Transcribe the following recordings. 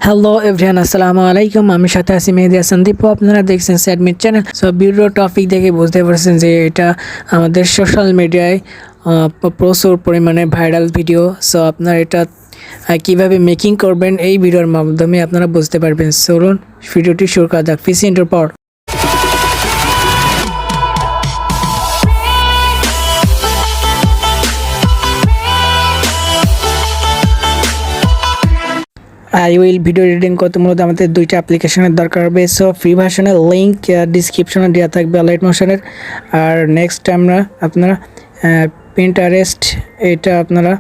Hello everyone, আসসালামু আলাইকুম। আমি সাথে আছি মেহেদি হাসান দীপু। আপনারা দেখছেন স্যাডমিট চ্যানেল। সো ভিডিও টপিক দেখে বুঝতে পারছেন যে এটা আমাদের সোশ্যাল মিডিয়ায় প্রচুর পরিমাণে ভাইরাল ভিডিও। সো আপনারা এটা কীভাবে মেকিং করবেন এই ভিডিওর মাধ্যমে আপনারা বুঝতে পারবেন। চলুন ভিডিওটি শুরু করা যাক। পিসি ইন্টার পর ভিডিও এডিটিং করতে মূলত আমাদের দুইটা অ্যাপ্লিকেশনের দরকার হবে। সো ফ্রি ভার্সনের লিঙ্ক ডিসক্রিপশনে দেওয়া থাকবে আলাইট মোশনের। আর নেক্সট আপনারা পিন্টারেস্ট এটা আপনারা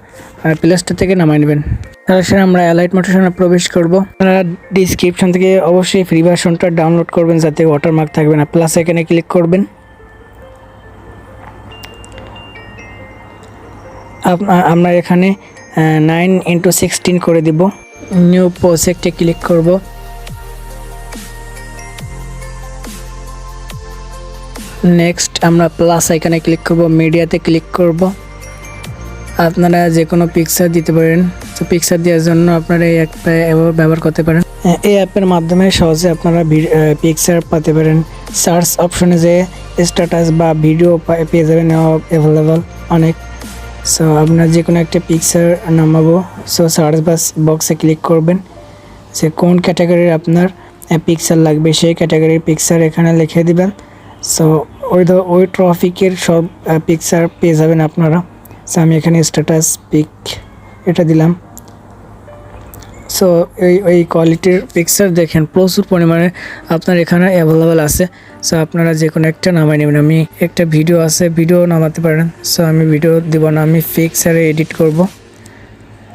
প্লে স্টোর থেকে নামাই নেবেন। তারপরে আমরা অ্যালাইট মোশনে প্রবেশ করব। আপনারা ডিসক্রিপশন থেকে অবশ্যই ফ্রি ভার্সনটা ডাউনলোড করবেন যাতে ওয়াটারমার্ক থাকবে না। প্লাস এখানে ক্লিক করবেন। আমরা এখানে 9:16 করে দিব। নিউ প্রজেক্টে ক্লিক করব। নেক্সট আমরা প্লাস আইকনে ক্লিক করব, মিডিয়াতে ক্লিক করব। আপনারা যে কোনো পিকচার দিতে পারেন। তো পিকচার দেওয়ার জন্য আপনারা এই অ্যাপটা ব্যবহার করতে পারেন। এই অ্যাপের মাধ্যমে সহজে আপনারা পিকচার পেতে পারেন। সার্চ অপশনে যে স্ট্যাটাস বা ভিডিও পেয়ে যাবেন অ্যাভেলেবল অনেক। সো আপনার যে কোনো একটা পিকচার নামাবো। সো সার্চ বক্সে ক্লিক করবেন যে কোন ক্যাটাগরির আপনার পিকচার লাগবে, সেই ক্যাটাগরির পিকচার এখানে লিখে দিবেন। সো ওই ট্রফিকের সব পিকচার পেয়ে যাবেন আপনারা। সো আমি এখানে স্ট্যাটাস পিক এটা দিলাম। সো এই কোয়ালিটির পিকচার দেখেন প্রচুর পরিমাণে আপনার এখানে অ্যাভেলেবেল আছে। সো আপনারা যে কোনো একটা নামাই নেবেন। আমি একটা ভিডিও আছে, ভিডিও নামাতে পারেন। সো আমি ভিডিও দিব না, আমি পিকচারে এডিট করব।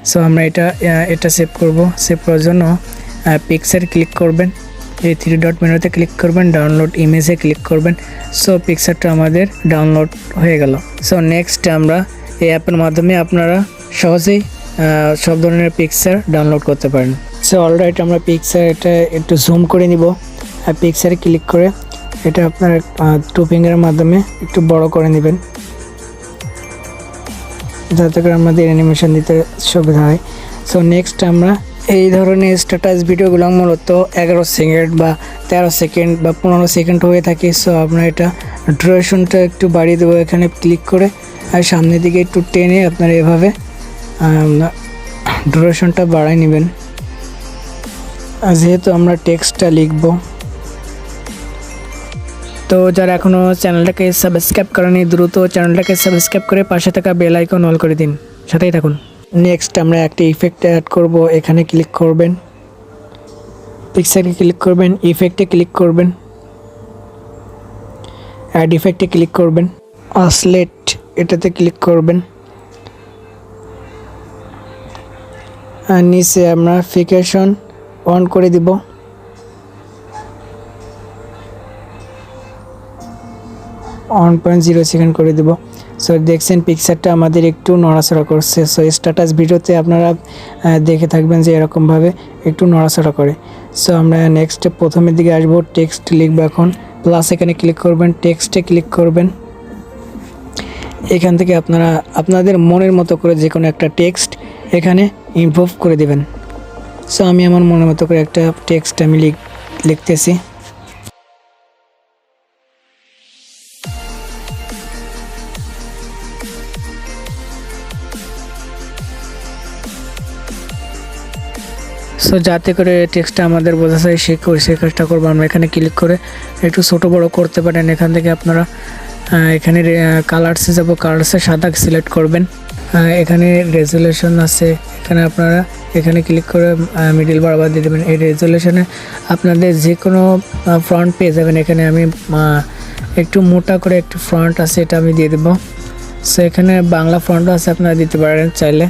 সো আমরা এটা সেভ করব। সেভ করার জন্য পিকচার ক্লিক করবেন, এই 3 ডট মেনুতে ক্লিক করবেন, ডাউনলোড ইমেজে ক্লিক করবেন। সো পিকচারটা আমাদের ডাউনলোড হয়ে গেল। সো নেক্সট আমরা এই অ্যাপের মাধ্যমে আপনারা সহজেই সব ধরনের পিকচার ডাউনলোড করতে পারেন। সো অলরাইট আমরা পিকচার এটা একটু জুম করে নিব। পিকচারে ক্লিক করে এটা আপনার 2 ফিঙ্গারের মাধ্যমে একটু বড় করে নেবেন যাতে করে আমাদের অ্যানিমেশন দিতে সুবিধা হয়। সো নেক্সট আমরা এই ধরনের স্ট্যাটাস ভিডিওগুলো মূলত 11 সেকেন্ড বা 13 সেকেন্ড বা 15 সেকেন্ড হয়ে থাকে। সো আপনার এটা ডিউরেশনটা একটু বাড়িয়ে দেবো এখানে ক্লিক করে, আর সামনের দিকে একটু টেনে আপনারা এভাবে ডিউরেশনটা বাড়াই নেবেন। যেহেতু আমরা টেক্সটটা লিখব, তো যারা এখনও চ্যানেলটাকে সাবস্ক্রাইব করেনি দ্রুত চ্যানেলটাকে সাবস্ক্রাইব করে পাশে থাকা বেল আইকন অল করে দিন, সাথেই থাকুন। নেক্সট আমরা একটা ইফেক্ট অ্যাড করব। এখানে ক্লিক করবেন, পিকচারে ক্লিক করবেন, ইফেক্টে ক্লিক করবেন, অ্যাড ইফেক্টে ক্লিক করবেন, অসলেট এটাতে ক্লিক করবেন। আর নিচে আমরা ফিকেশন অন করে দিব। 1.0 সেকেন্ড করে দিব। সো দেখছেন পিকচারটা আমাদের একটু নড়াচড়া করছে। সো স্ট্যাটাস ভিডিওতে আপনারা দেখে থাকবেন যে এরকমভাবে একটু নড়াচড়া করে। সো আমরা নেক্সট প্রথমের দিকে আসবো, টেক্সট লিখবো। এখন প্লাস এখানে ক্লিক করবেন, টেক্সটে ক্লিক করবেন। এখান থেকে আপনারা আপনাদের মনের মতো করে যে কোনো একটা টেক্সট এখানে ইমপ্রুভ করে দেবেন। সো আমি আমার মনের মতো করে একটা টেক্সট আমি লিখতেছি। সো যাতে করে টেক্সটটা আমাদের বোঝা যায় সে কাজটা করবো। আমরা এখানে ক্লিক করে একটু ছোটো বড়ো করতে পারেন। এখান থেকে আপনারা এখানে কালার্সে যাব, কালার্সে সাদা সিলেক্ট করবেন। এখানে রেজুলেশন আছে, এখানে আপনারা এখানে ক্লিক করে মিডিল বারবার দিয়ে দেবেন। এই রেজুলেশনে আপনাদের যে কোনো ফ্রন্ট পেয়ে যাবেন। এখানে আমি একটু মোটা করে একটু ফ্রন্ট আছে, এটা আমি দিয়ে দেবো। সো এখানে বাংলা ফ্রন্টও আছে, আপনারা দিতে পারেন চাইলে।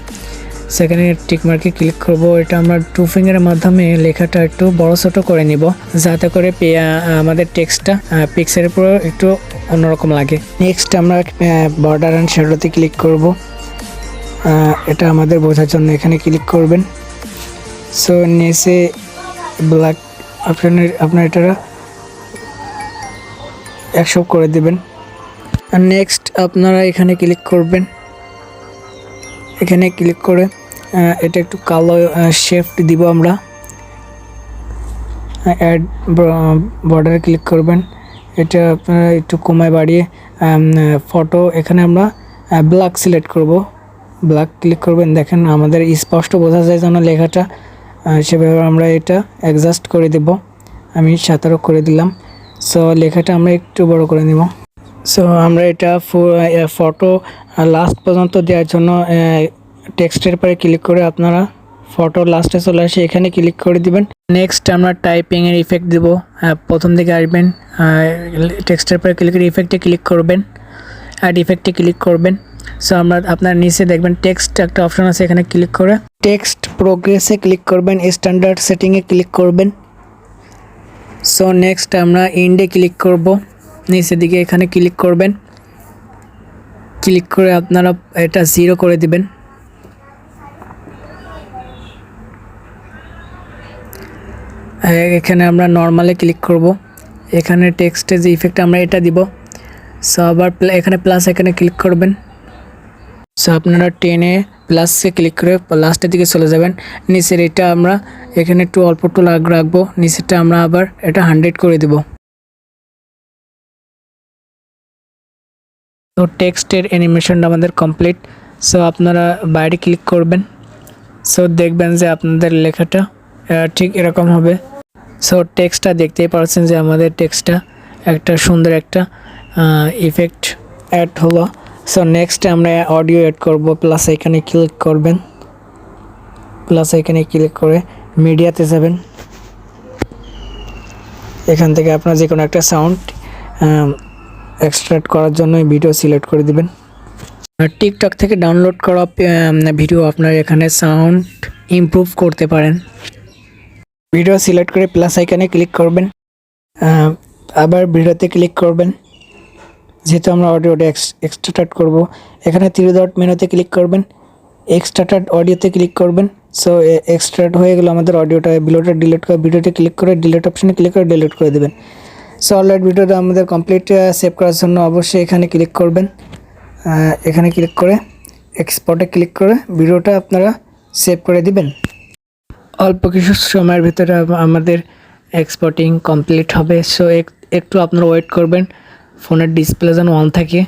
সেখানে টিক মার্কে ক্লিক করব। এটা আমরা 2 ফিঙ্গারের মাধ্যমে লেখাটা একটু বড় ছোট করে নিব যাতে করে আমাদের টেক্সটটা পিকচারের উপর একটু অন্যরকম লাগে। নেক্সট আমরা বর্ডার অ্যান্ড শ্যাডোতে ক্লিক করব। এটা আমাদের বোঝার জন্য এখানে ক্লিক করবেন। সো নিচে ব্ল্যাক আপনার এটা 100 করে দেবেন। আর নেক্সট আপনারা এখানে ক্লিক করবেন। এখানে ক্লিক করে এটা একটু কালো শেফট দিব আমরা। অ্যাড বর্ডারে ক্লিক করবেন। এটা আপনারা একটু কমায় বাড়িয়ে ফটো এখানে আমরা ব্ল্যাক সিলেক্ট করব। ব্ল্যাক ক্লিক করবেন, দেখেন আমাদের স্পষ্ট বোঝা যায় যেন লেখাটা, সেভাবে আমরা এটা অ্যাডজাস্ট করে দেব। আমি 17 করে দিলাম। সো লেখাটা আমরা একটু বড় করে নেব। সো আমরা এটা ফটো লাস্ট পর্যন্ত দেওয়ার জন্য টেক্সটের পরে ক্লিক করে আপনারা ফটো লাস্টে চলে আসে এখানে ক্লিক করে দিবেন। নেক্সট আমরা টাইপিংয়ের ইফেক্ট দেব। প্রথম দিকে আসবেন, টেক্সটের পরে ক্লিক করে ইফেক্টে ক্লিক করবেন, অ্যাড ইফেক্টে ক্লিক করবেন। সো আমরা আপনার নিচে দেখবেন টেক্সট একটা অপশন আছে, এখানে ক্লিক করে টেক্সট প্রোগ্রেসে ক্লিক করবেন, স্ট্যান্ডার্ড সেটিংয়ে ক্লিক করবেন। সো নেক্সট আমরা ইন্ডে ক্লিক করব, নিচের দিকে এখানে ক্লিক করবেন। ক্লিক করে আপনারা এটা 0 করে দিবেন। এখানে আমরা নর্মালে ক্লিক করব, এখানে টেক্সটে যে ইফেক্ট আমরা এটা দিব। সো আবার এখানে প্লাস এখানে ক্লিক করবেন। সো আপনারা টেনে প্লাসে ক্লিক করে লাস্টের দিকে চলে যাবেন। নিচের এটা আমরা এখানে একটু অল্প একটু রাখবো, নিচেরটা আমরা আবার এটা 100 করে দেব। তো টেক্সটের অ্যানিমেশনটা আমাদের কমপ্লিট। সো আপনারা বাইরে ক্লিক করবেন। সো দেখবেন যে আপনাদের লেখাটা ঠিক এরকম হবে। সো টেক্সটটা দেখতেই পাচ্ছেন যে আমাদের টেক্সটটা একটা সুন্দর একটা ইফেক্ট অ্যাড হলো। সো নেক্সট আমরা অডিও অ্যাড করব, প্লাস এখানে ক্লিক করবেন। প্লাস এখানে ক্লিক করে মিডিয়াতে যাবেন। এখান থেকে আপনার যে কোনো একটা সাউন্ড এক্সট্রাক্ট করার জন্য ভিডিও সিলেক্ট করে দিবেন। টিকটক থেকে ডাউনলোড করা ভিডিও আপনার এখানে সাউন্ড ইমপ্রুভ করতে পারেন। ভিডিও সিলেক্ট করে প্লাস আইকনে ক্লিক করবেন, আবার ভিডিওতে ক্লিক করবেন। যেহেতু আমরা অডিওটা এক্সট্রাক্ট করব, এখানে 3 ডট মেনুতে ক্লিক করবেন, এক্সট্রাক্ট অডিওতে ক্লিক করবেন। সো এক্সট্রাক্ট হয়ে গেল আমাদের অডিওটা। ভিডিওটা ডিলিট করে ভিডিওতে ক্লিক করে ডিলিট অপশনে ক্লিক করে ডিলিট করে দেবেন। সো অলরেডি ভিডিওটা আমাদের কমপ্লিট সেভ করার জন্য অবশ্যই এখানে ক্লিক করবেন। এখানে ক্লিক করে এক্সপোর্টে ক্লিক করে ভিডিওটা আপনারা সেভ করে দিবেন। অল্প কিছু সময়ের ভিতরে আমাদের এক্সপোর্টিং কমপ্লিট হবে। সো একটু আপনারা ওয়েট করবেন, ফোনের ডিসপ্লে যেন অন থাকে।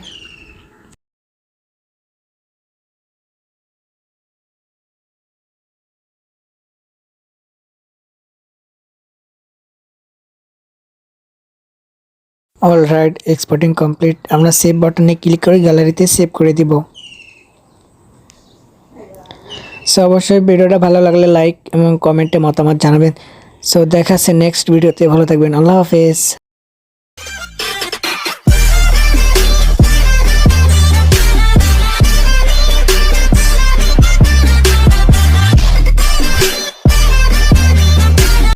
Alright, exporting complete. আমরা সেভ বাটনে ক্লিক করে গ্যালারিতে সেভ করে দিব। সো অবশ্যই ভিডিওটা ভালো লাগলে লাইক এবং কমেন্টে মতামত জানাবেন। সো দেখা হচ্ছে নেক্সট ভিডিওতে। ভালো থাকবেন, আল্লাহ হাফেজ।